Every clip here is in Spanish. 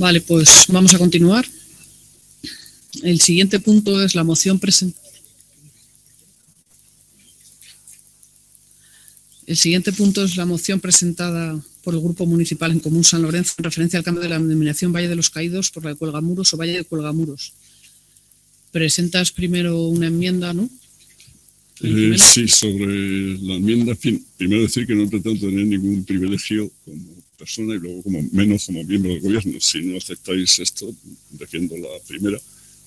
Vale, pues vamos a continuar. El siguiente punto es la moción presentada. El siguiente punto es la moción presentada por el Grupo Municipal en Común San Lorenzo en referencia al cambio de la denominación Valle de los Caídos por la de Cuelgamuros o Valle de Cuelgamuros. Presentas primero una enmienda, ¿no? Sí, sobre la enmienda, en fin, primero decir que no pretendo tener ningún privilegio como persona y luego como menos como miembro del gobierno. Si no aceptáis esto, defiendo la primera,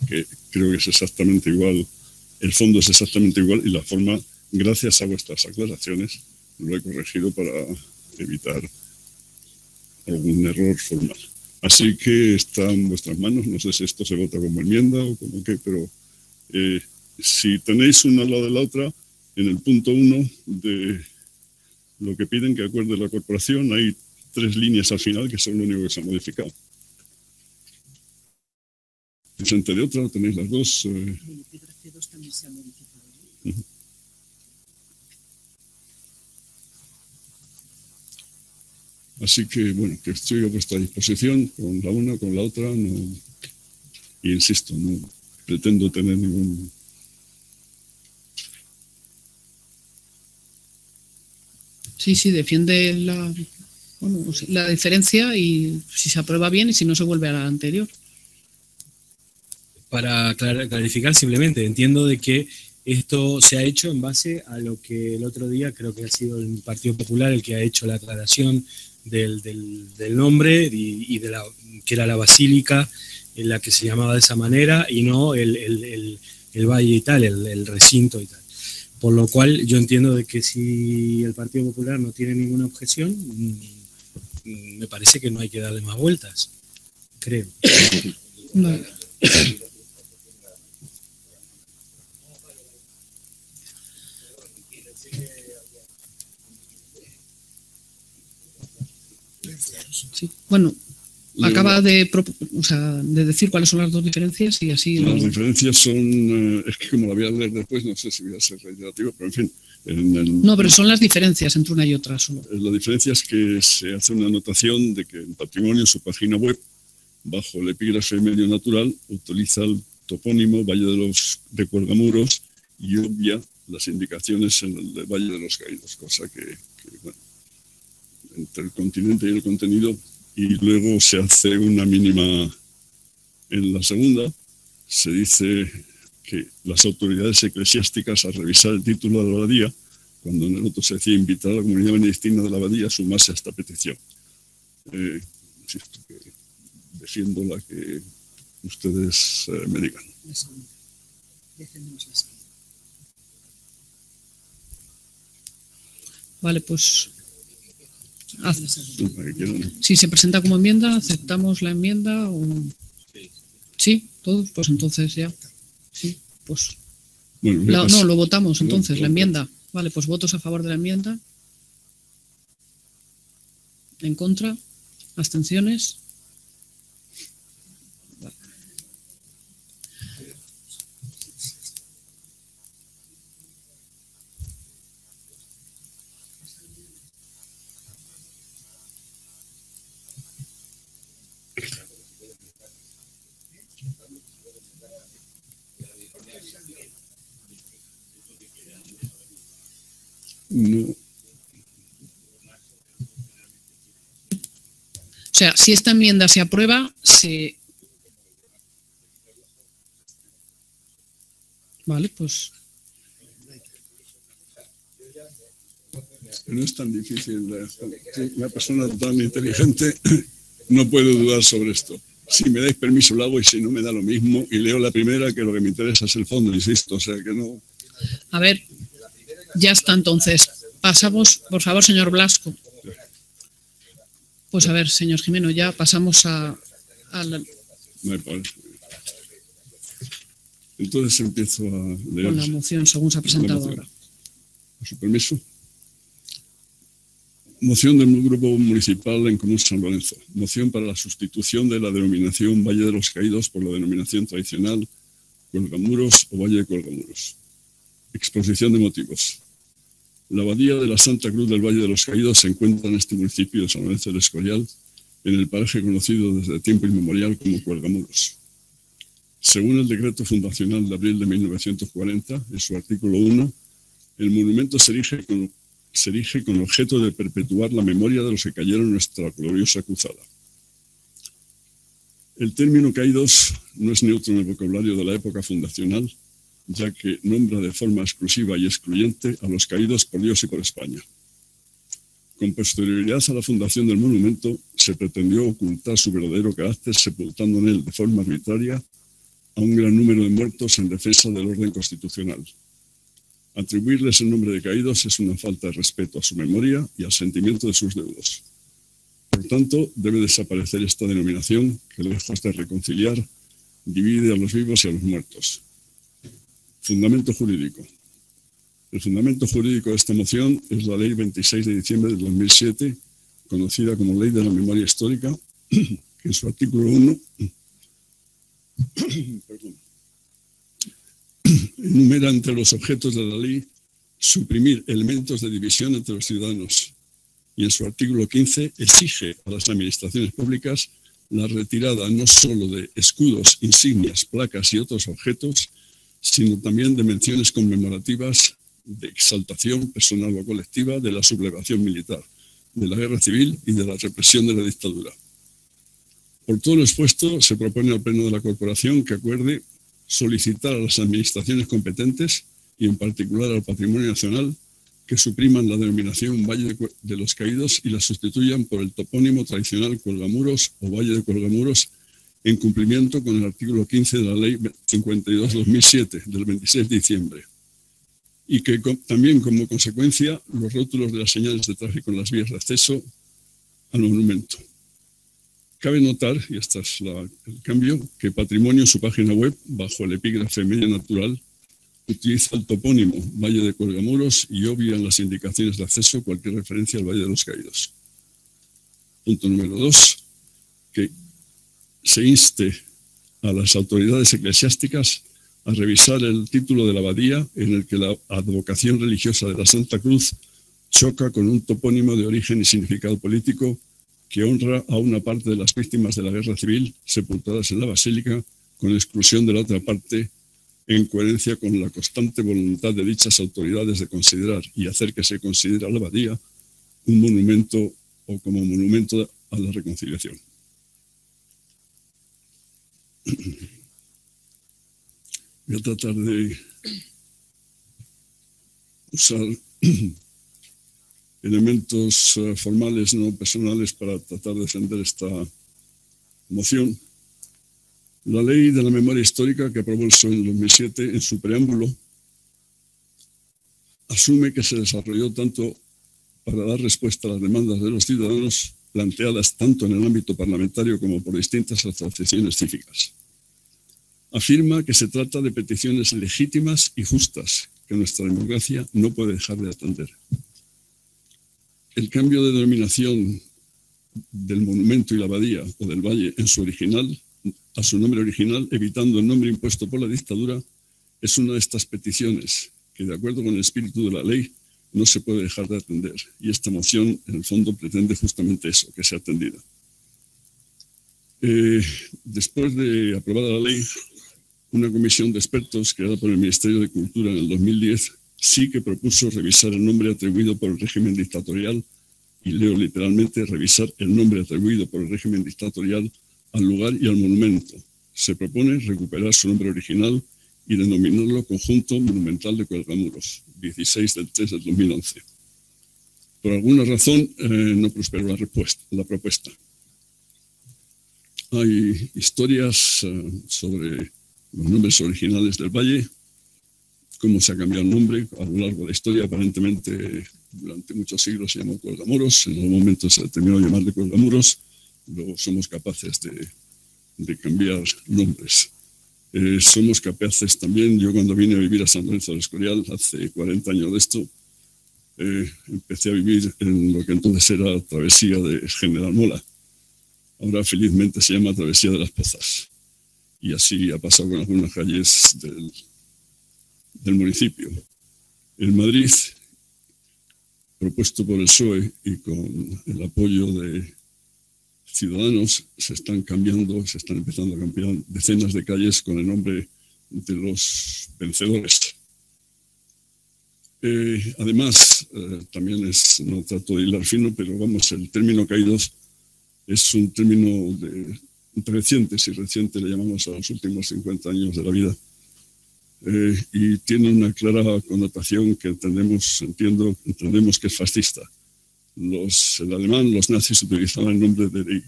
que creo que es exactamente igual, el fondo es exactamente igual y la forma, gracias a vuestras aclaraciones, lo he corregido para evitar algún error formal. Así que está en vuestras manos, no sé si esto se vota como enmienda o como qué, pero si tenéis una al lado de la otra, en el punto 1 de lo que piden que acuerde la corporación, hay 3 líneas al final que son lo único que se ha modificado. Frente de otra tenéis las dos. El epígrafe 2 también se ha modificado. Así que, bueno, que estoy a vuestra disposición con la una, con la otra, no, y insisto, no pretendo tener ningún... Sí, defiende la diferencia y si se aprueba bien y si no se vuelve a la anterior. Para clarificar simplemente, entiendo de que esto se ha hecho en base a lo que el otro día creo que ha sido el Partido Popular el que ha hecho la aclaración del nombre y de que era la basílica en la que se llamaba de esa manera y no el valle y tal, el recinto y tal. Por lo cual yo entiendo de que si el Partido Popular no tiene ninguna objeción, me parece que no hay que darle más vueltas, creo. No. Sí. Bueno, acaba de decir cuáles son las dos diferencias y así... Las diferencias son... es que como la voy a leer después, no sé si voy a ser reiterativo, pero en fin... No, pero son las diferencias entre una y otra solo. La diferencia es que se hace una anotación de que el patrimonio en su página web, bajo el epígrafe medio natural, utiliza el topónimo Valle de Cuelgamuros y obvia las indicaciones en el Valle de los Caídos, cosa que bueno, entre el continente y el contenido, y luego se hace una mínima en la segunda, se dice que las autoridades eclesiásticas a revisar el título de la abadía, cuando en el otro se decía invitar a la comunidad benedictina de la abadía a sumarse a esta petición. Insisto que defiendo la que ustedes me digan. Vale, pues... Si se presenta como enmienda, ¿aceptamos la enmienda? O... ¿Sí? ¿Todos? Pues entonces ya. Sí, pues... Bueno, no, lo votamos entonces, la enmienda. Vale, pues votos a favor de la enmienda. ¿En contra? ¿Abstenciones? Vale. No. O sea, si esta enmienda se aprueba, se... Vale, pues... No es tan difícil. Una persona tan inteligente no puede dudar sobre esto. Si me dais permiso lo hago y si no me da lo mismo. Y leo la primera, que lo que me interesa es el fondo, insisto. O sea que no... A ver, ya está entonces. Pasamos, por favor, señor Blasco. Pues a ver, señor Jimeno, ya pasamos a la... Me parece. Entonces empiezo a leer. Con la moción, según se ha presentado ahora. Con su permiso. Moción del Grupo Municipal en Común San Lorenzo. Moción para la sustitución de la denominación Valle de los Caídos por la denominación tradicional Cuelgamuros o Valle de Cuelgamuros. Exposición de motivos. La abadía de la Santa Cruz del Valle de los Caídos se encuentra en este municipio de San Lorenzo del Escorial en el paraje conocido desde tiempo inmemorial como Cuelgamuros. Según el decreto fundacional de abril de 1940, en su artículo 1, el monumento se erige con objeto de perpetuar la memoria de los que cayeron en nuestra gloriosa cruzada. El término caídos no es neutro en el vocabulario de la época fundacional, ya que nombra de forma exclusiva y excluyente a los caídos por Dios y por España. Con posterioridad a la fundación del monumento, se pretendió ocultar su verdadero carácter sepultando en él de forma arbitraria a un gran número de muertos en defensa del orden constitucional. Atribuirles el nombre de caídos es una falta de respeto a su memoria y al sentimiento de sus deudos. Por tanto, debe desaparecer esta denominación que, lejos de reconciliar, divide a los vivos y a los muertos. Fundamento jurídico. El fundamento jurídico de esta moción es la Ley 26 de diciembre de 2007, conocida como Ley de la Memoria Histórica, que en su artículo 1 enumera entre los objetos de la ley suprimir elementos de división entre los ciudadanos y en su artículo 15 exige a las administraciones públicas la retirada no solo de escudos, insignias, placas y otros objetos, sino también de menciones conmemorativas de exaltación personal o colectiva de la sublevación militar, de la guerra civil y de la represión de la dictadura. Por todo lo expuesto, se propone al Pleno de la Corporación que acuerde solicitar a las administraciones competentes y en particular al Patrimonio Nacional que supriman la denominación Valle de los Caídos y la sustituyan por el topónimo tradicional Cuelgamuros o Valle de Cuelgamuros en cumplimiento con el artículo 15 de la Ley 52/2007 del 26 de diciembre y que también como consecuencia los rótulos de las señales de tráfico en las vías de acceso al monumento. Cabe notar, y este es el cambio, que Patrimonio en su página web, bajo el epígrafe Media Natural, utiliza el topónimo Valle de Cuelgamuros y obvia en las indicaciones de acceso cualquier referencia al Valle de los Caídos. Punto número 2, que se inste a las autoridades eclesiásticas a revisar el título de la abadía en el que la advocación religiosa de la Santa Cruz choca con un topónimo de origen y significado político que honra a una parte de las víctimas de la guerra civil sepultadas en la basílica con exclusión de la otra parte, en coherencia con la constante voluntad de dichas autoridades de considerar y hacer que se considere a la abadía un monumento o como monumento a la reconciliación. Voy a tratar de usar elementos formales, no personales, para tratar de defender esta moción. La Ley de la Memoria Histórica que aprobó el PSOE en 2007, en su preámbulo, asume que se desarrolló tanto para dar respuesta a las demandas de los ciudadanos planteadas tanto en el ámbito parlamentario como por distintas asociaciones cívicas. Afirma que se trata de peticiones legítimas y justas que nuestra democracia no puede dejar de atender. El cambio de denominación del monumento y la abadía o del valle en su original, a su nombre original, evitando el nombre impuesto por la dictadura, es una de estas peticiones que, de acuerdo con el espíritu de la ley, no se puede dejar de atender. Y esta moción, en el fondo, pretende justamente eso, que sea atendida. Después de aprobada la ley, una comisión de expertos creada por el Ministerio de Cultura en el 2010 sí que propuso revisar el nombre atribuido por el régimen dictatorial, y leo literalmente, revisar el nombre atribuido por el régimen dictatorial al lugar y al monumento. Se propone recuperar su nombre original y denominarlo Conjunto Monumental de Cuelgamuros, 16 del 3 del 2011. Por alguna razón no prosperó la propuesta. Hay historias sobre los nombres originales del valle, cómo se ha cambiado el nombre a lo largo de la historia. Aparentemente, durante muchos siglos se llamó Cuelgamuros, en algún momento se terminó de llamarle Cuelgamuros, luego somos capaces de cambiar nombres. Somos capaces también, yo cuando vine a vivir a San Lorenzo del Escorial, hace 40 años de esto, empecé a vivir en lo que entonces era Travesía de General Mola. Ahora felizmente se llama Travesía de las Pozas. Y así ha pasado con algunas calles del municipio. En Madrid, propuesto por el PSOE y con el apoyo de ciudadanos se están cambiando, se están empezando a cambiar decenas de calles con el nombre de los vencedores. Además, también no trato de hilar fino, pero vamos, el término caídos es un término reciente, si reciente le llamamos a los últimos 50 años de la vida, y tiene una clara connotación que entendemos que es fascista. El alemán, los nazis utilizaban el nombre de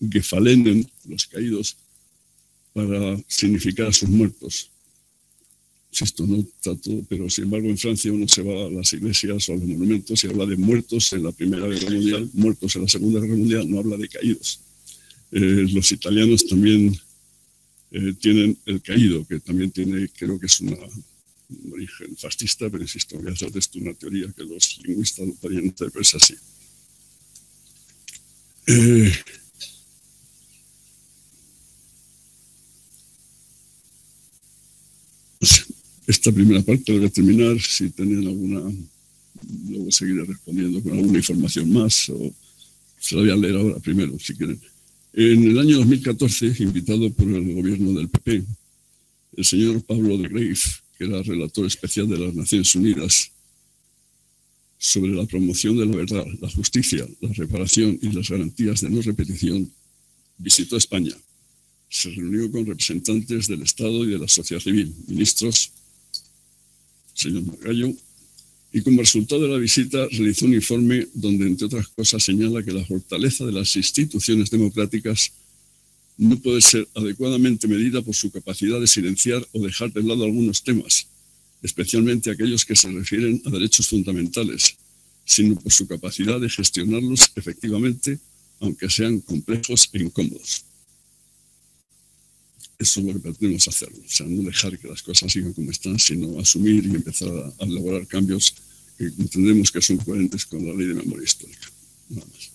Gefallenen, los caídos, para significar a sus muertos. Insisto, no trato, pero sin embargo en Francia uno se va a las iglesias o a los monumentos y habla de muertos en la Primera Guerra Mundial, muertos en la Segunda Guerra Mundial, no habla de caídos. Los italianos también tienen el caído, que también creo que es un origen fascista, pero insisto, voy a hacer de esto una teoría que los lingüistas lo podrían interpretar así. Esta primera parte la voy a terminar. Si tienen alguna, luego seguiré respondiendo con alguna información más, o se la voy a leer ahora primero, si quieren. En el año 2014, invitado por el gobierno del PP, el señor Pablo de Greiff, que era relator especial de las Naciones Unidas sobre la promoción de la verdad, la justicia, la reparación y las garantías de no repetición, visitó España. Se reunió con representantes del Estado y de la sociedad civil, ministros, señor Margallo, y como resultado de la visita realizó un informe donde, entre otras cosas, señala que la fortaleza de las instituciones democráticas no puede ser adecuadamente medida por su capacidad de silenciar o dejar de lado algunos temas, especialmente aquellos que se refieren a derechos fundamentales, sino por su capacidad de gestionarlos efectivamente, aunque sean complejos e incómodos. Eso es lo que pretendemos hacer, o sea, no dejar que las cosas sigan como están, sino asumir y empezar a elaborar cambios que entendemos que son coherentes con la ley de memoria histórica. Nada más.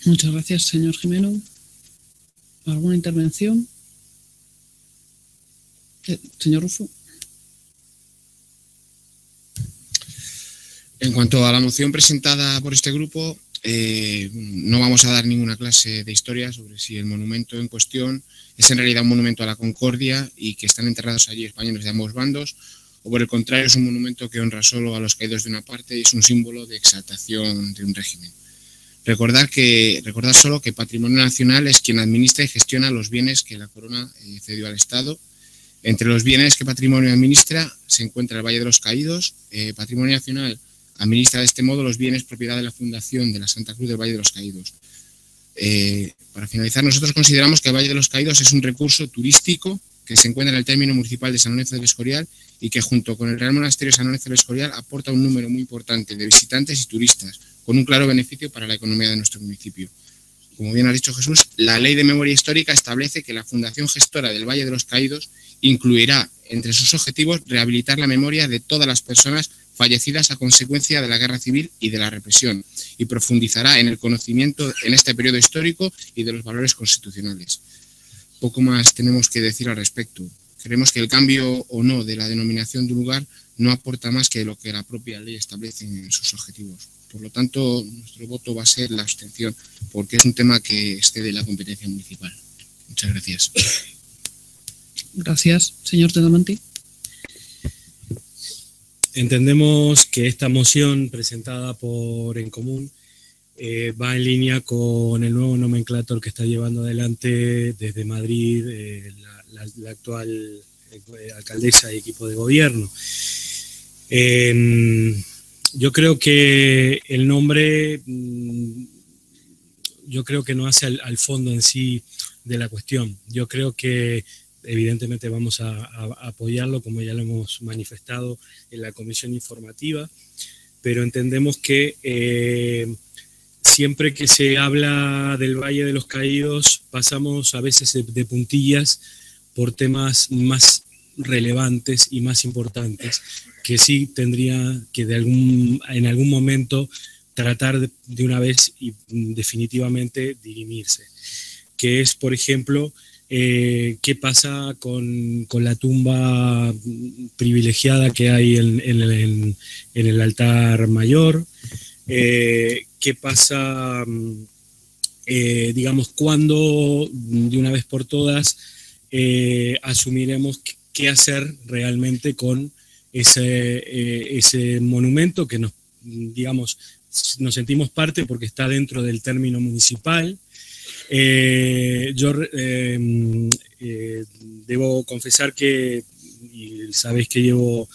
Muchas gracias, señor Gimeno. ¿Alguna intervención? Señor Rufo. En cuanto a la moción presentada por este grupo, no vamos a dar ninguna clase de historia sobre si el monumento en cuestión es en realidad un monumento a la concordia y que están enterrados allí españoles de ambos bandos, o por el contrario es un monumento que honra solo a los caídos de una parte y es un símbolo de exaltación de un régimen. Recordar solo que Patrimonio Nacional es quien administra y gestiona los bienes que la Corona cedió al Estado. Entre los bienes que Patrimonio administra se encuentra el Valle de los Caídos. Patrimonio Nacional administra de este modo los bienes propiedad de la Fundación de la Santa Cruz del Valle de los Caídos. Para finalizar, nosotros consideramos que el Valle de los Caídos es un recurso turístico que se encuentra en el término municipal de San Lorenzo del Escorial y que junto con el Real Monasterio de San Lorenzo del Escorial aporta un número muy importante de visitantes y turistas, con un claro beneficio para la economía de nuestro municipio. Como bien ha dicho Jesús, la Ley de Memoria Histórica establece que la Fundación Gestora del Valle de los Caídos incluirá entre sus objetivos rehabilitar la memoria de todas las personas fallecidas a consecuencia de la guerra civil y de la represión, y profundizará en el conocimiento en este periodo histórico y de los valores constitucionales. Poco más tenemos que decir al respecto. Creemos que el cambio o no de la denominación de un lugar no aporta más que lo que la propia ley establece en sus objetivos. Por lo tanto, nuestro voto va a ser la abstención, porque es un tema que excede la competencia municipal. Muchas gracias. Gracias. Señor Tedamanti. Entendemos que esta moción presentada por En Común va en línea con el nuevo nomenclator que está llevando adelante desde Madrid la actual alcaldesa y equipo de gobierno. Yo creo que el nombre, no hace al fondo en sí de la cuestión. Yo creo que evidentemente vamos a apoyarlo, como ya lo hemos manifestado en la comisión informativa, pero entendemos que siempre que se habla del Valle de los Caídos pasamos a veces de puntillas por temas más relevantes y más importantes que sí tendría que en algún momento tratar de una vez y definitivamente dirimirse, que es, por ejemplo, qué pasa con la tumba privilegiada que hay en el altar mayor, qué pasa, digamos, cuándo de una vez por todas asumiremos qué hacer realmente con ese monumento que nos, digamos, nos sentimos parte porque está dentro del término municipal. Yo debo confesar que, y sabéis que llevo